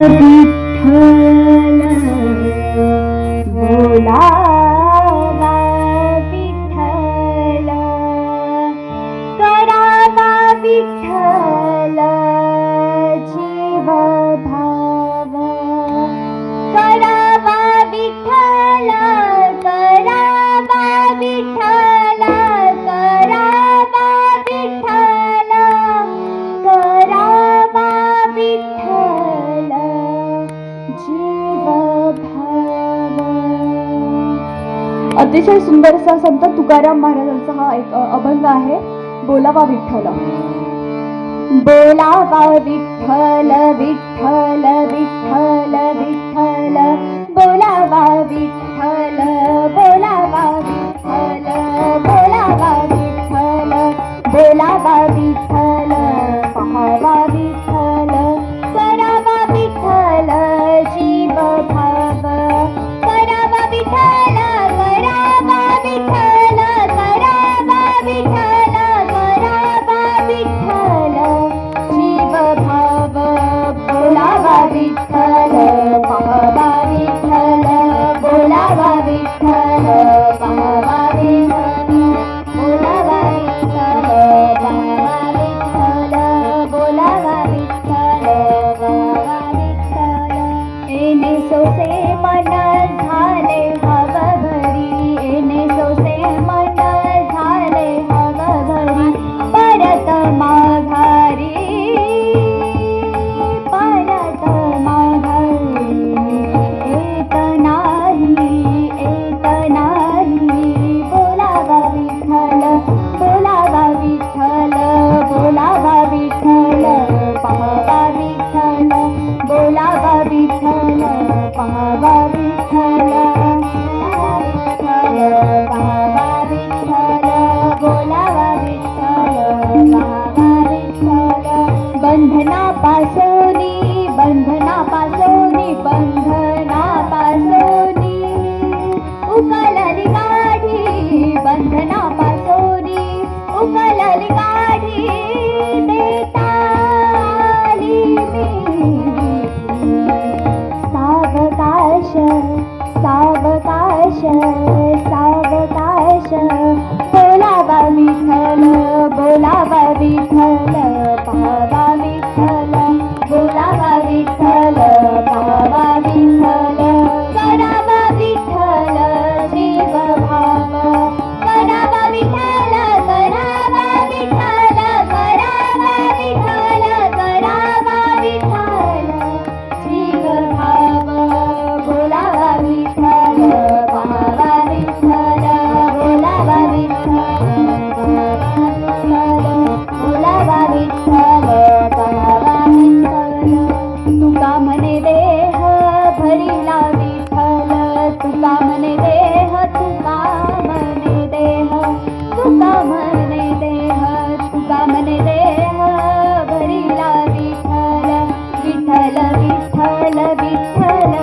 विठ्ठल बोलावा विठ्ठल करावा विठ्ठल जीव भाव करावा विठ्ठल करावा विठ्ठल करावा विठ्ठल करावा विठ्ठल जीव भाव. अतिशय सुंदर असा संत तुकाराम महाराजांचा हा एक अभंग आहे. बोलावा विठ्ठल. बोलावा विठ्ठल विठ्ठल विठ्ठल विठ्ठल बोलावा विठ्ठल बोलावा विठ्ठल बोलावा विठ्ठल बोलावा विठ्ठल पाहावा विठ्ठल करावा विठ्ठल जीव भाव करावा विठ्ठल करावा विठ्ठल करावा विठ्ठल करावा विठ्ठल जीव भाव बोलावा विठ्ठल पाहावा विठ्ठल बोलावा विठ्ठल पाहावा विठ्ठल बोलावा विठ्ठल पाहावा विठ्ठल बोलावा विठ्ठल पाहावा विठ्ठल. एने सोसे मन झाले हव भरी एने सोसे मन झाले हव भरी परत माघारी परत माघारी येत नाही बोलावा विठ्ठल बोलावा विठ्ठल बोलावा विठ्ठल पाहावा विठ्ठल बोलावा विठ्ठल पाहावा विठ्ठल पाहावा विठ्ठल बोलावा विठ्ठल पाहावा विठ्ठल. बंधनापासोनी बंधनापासोनी बंधनापासोनी उकलली गाठी बंधनापासोनी उकलली गाठी देताली मी सावकाश सावकाश सावकाश बोलावा विठ्ठल बोलावा विठ्ठल पाहावा विठ्ठल बोलावा विठ्ठल पाहावा विठ्ठल करावा विठ्ठल जीव भाव करावा विठ्ठल करावा विठ्ठल करावा विठ्ठल करावा विठ्ठल जीव भाव बोलावा विठ्ठल पाहावा विठ्ठल बोलावा विठ्ठल बोलावा विठ्ठल पाहावा विठ्ठल. तुका म्हणे देह भरिला विठ्ठल तुका म्हणे देह तुका म्हणे देह तुका म्हणे देह तुका म्हणे देह भरिला विठ्ठल विठ्ठल विठ्ठल विठ्ठल